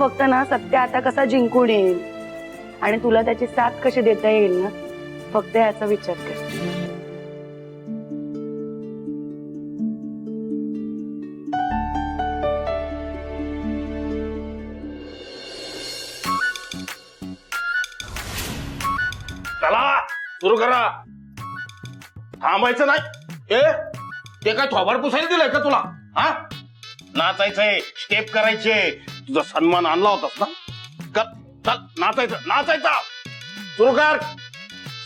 फक्त ना सत्य आता कसा जिंकून येईल आणि तुला त्याची साथ कशी देता येईल ना, फक्त याचा विचार कर. चला सुरू करा, थांबायचं नाही. ते काय थोबाड पुसायला दिलंय का तुला? हा, नाचायचंय, स्टेप करायचे. तुझा सन्मान आणला होतास ना, चल नाचायचं नाचायचा. सुरू कर,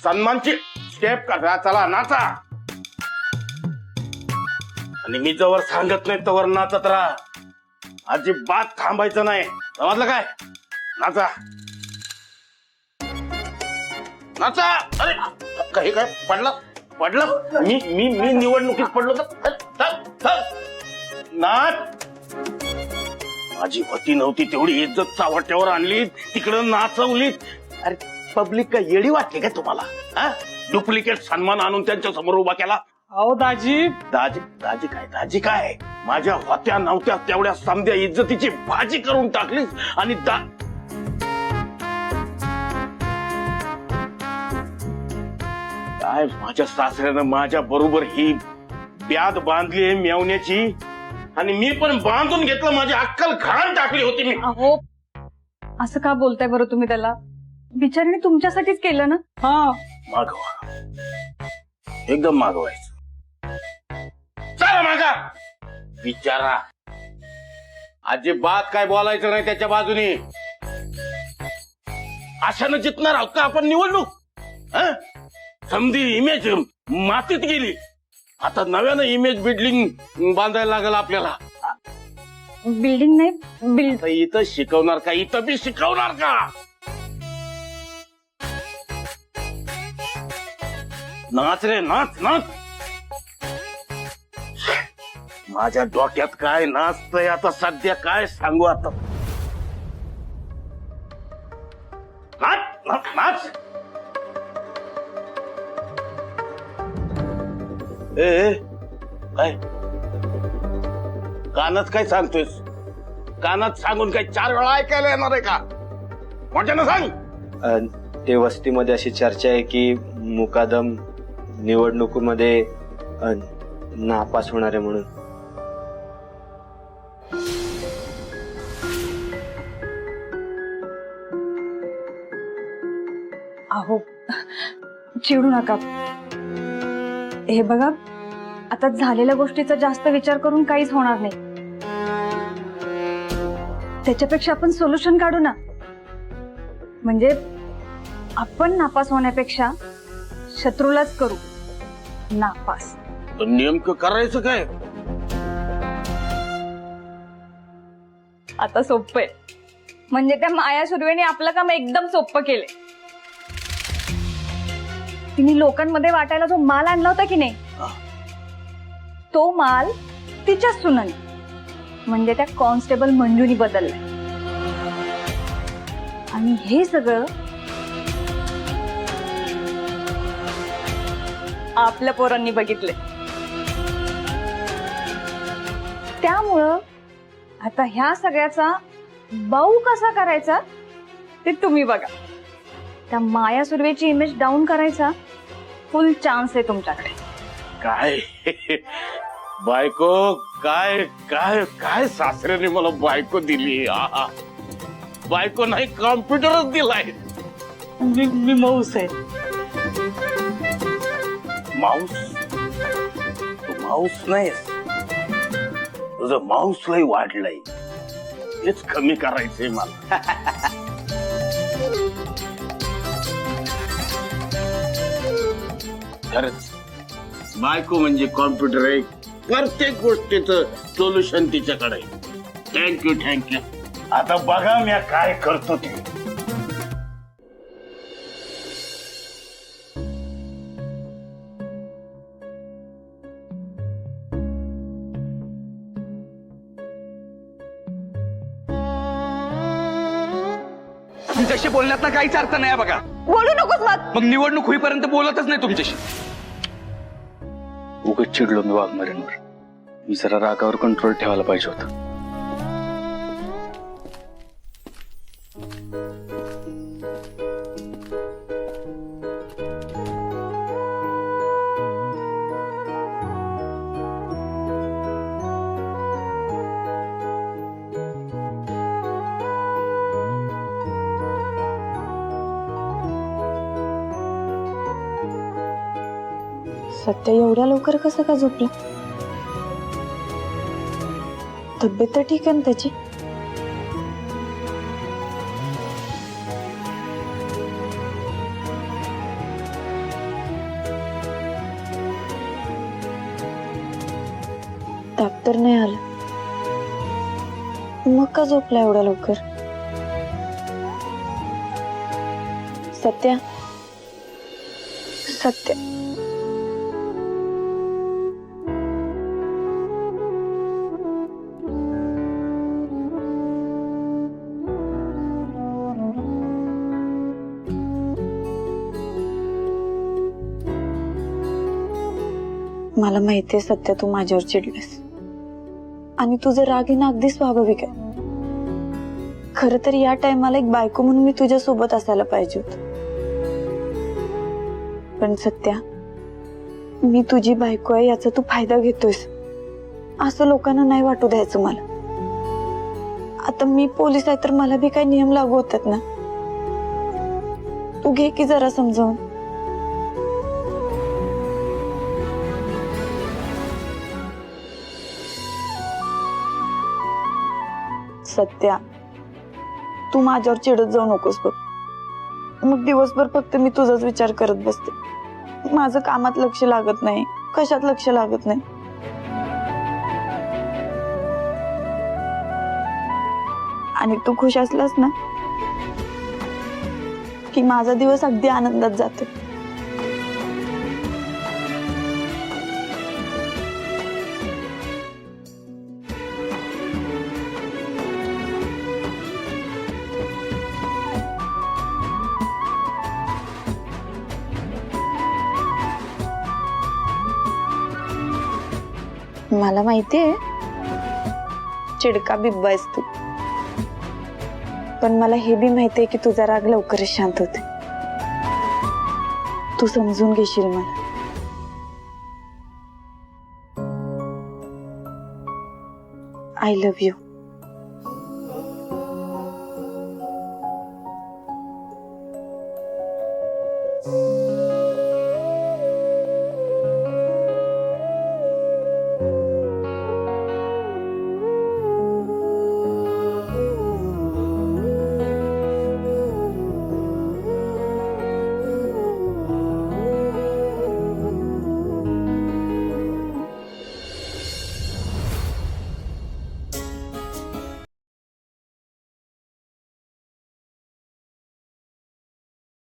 सन्मानची स्टेप करा. चला नाचा. आणि मी जवळ सांगत नाही तवर नाचत राहा. अजिबात थांबायचं नाही, समजलं काय? नाचा नाचा. अरे काही काय पडलं पडलं? मी मी मी निवडणुकीत पडलो तर नाच. माझी होती नव्हती तेवढी इज्जत चावट्यावर आणली, तिकडं नाचवली. अरे पब्लिक काय येडी वाटली काय तुम्हाला? हा, डुप्लिकेट सन्मान आणून त्यांच्या समोर उभा केला. अहो दाजी, दाजी दाजी काय दाजी काय? माझ्या होत्या नव्हत्या तेवढ्या समध्या इज्जतीची भाजी करून टाकलीस. आणि काय माझ्या सासऱ्यानं माझ्या बरोबर ही ब्याद बांधली आहे मेवण्याची, आणि मी पण बांधून घेतलं. माझी अक्कल घाण टाकली होती मी. अहो असं का बोलताय बरं तुम्ही त्याला? बिचारीने तुमच्यासाठीच केलं ना. हा मागवा, एकदम मागवायचं. चला मागा. विचारा, अजिबात काय बोलायचं नाही त्याच्या बाजूने. अशानं जितणार आहोत का आपण निवडणूक? समधी इमेज मातीत गेली. आता नव्यानं इमेज बिल्डिंग बांधायला लागल आपल्याला. बिल्डिंग नाही, आता इथं शिकवणार का? इथं बी शिकवणार का? नाच रे नाच नाच. माझ्या डोक्यात काय नाचतंय आता सध्या, काय सांगू आता. नाच नाच नाच. ए काय कानात काय सांगतोयस? कानात सांगून काय 4 वेळा ऐकायला येणार आहे का? मोठ्यानं सांग. ते वस्तीमध्ये अशी चर्चा आहे की मुकादम निवडणुकीमध्ये नापास होणार आहे म्हणून. अहो चिडू नका. हे बघा, आता झालेल्या गोष्टीचा जास्त विचार करून काहीच होणार नाही. त्याच्यापेक्षा आपण सोल्युशन काढू ना. म्हणजे आपण नापास होण्यापेक्षा शत्रूलाच करू नापास. नेमकं करायचं काय? आता सोपं आहे. म्हणजे त्या माया सुर्वेने आपलं काम एकदम सोपं केलंय. तिने लोकांमध्ये वाटायला जो माल आणला होता की नाही, तो माल तिच्या सुनाने म्हणजे त्या कॉन्स्टेबल मंजूनी बदललाय. आणि हे सगळं आपल्या पोरांनी बघितले. त्यामुळं आता ह्या सगळ्याचा बाऊ कसा करायचा ते तुम्ही बघा. त्या माया सुर्वेची इमेज डाऊन करायचा फुल चान्स आहे तुमच्याकडे. काय बायको? काय काय काय सासऱ्याने मला बायको दिली? बायको नाही, कॉम्प्युटरच दिलाय. मी मौस आहे. माऊस? तू माऊस नाहीस, तुझं माऊस लय वाढलंय. हेच कमी करायचंय मला. खरंच बायको म्हणजे कॉम्प्युटर आहे. प्रत्येक गोष्टीचं सोल्युशन तिच्याकडे. Thank you thank you. आता बघा मी काय करतो ते. तुमच्याशी बोलण्यात ना काहीच अर्थ नाही बघा. बोलू नकोस मग. निवडणूक होईपर्यंत बोलतच नाही तुमच्याशी. उगाच चिडलो मी वाघमारेंवर. मी जरा रागावर कंट्रोल ठेवायला पाहिजे होता. सत्य एवढ्या लवकर कसं का झोपलं? तब्येत तर ठीक आहे ना त्याची? ताप तर नाही आला, मग का झोपला एवढ्या लवकर? सत्या, सत्य, मला माहितीये सत्य तू माझ्यावर चिडलीस आणि तुझं राग येणं अगदी स्वाभाविक आहे. खरं तर या टायमाला एक बायको म्हणून मी तुझ्या सोबत असायला पाहिजे होत. पण सत्या, मी तुझी बायको आहे याचा तू फायदा घेतोयस असं लोकांना नाही वाटू द्यायचं मला. आता मी पोलीस आहे तर मला बी काही नियम लागू होतात ना. तू घे की जरा समजावून. सत्या, तू माझ्यावर चिडत जाऊ नकोस बघ. मग दिवसभर फक्त मी तुझाच विचार करत बसते. माझं कामात लक्ष लागत नाही, कशात लक्ष लागत नाही. आणि तू खुश असलास ना की माझा दिवस अगदी आनंदात जातो. मला माहितीये चिडका बिब्बा आहेस तू, पण मला हे बी माहितीये की तुझा राग लवकरच शांत होते. तू समजून घेशील मला. I love you.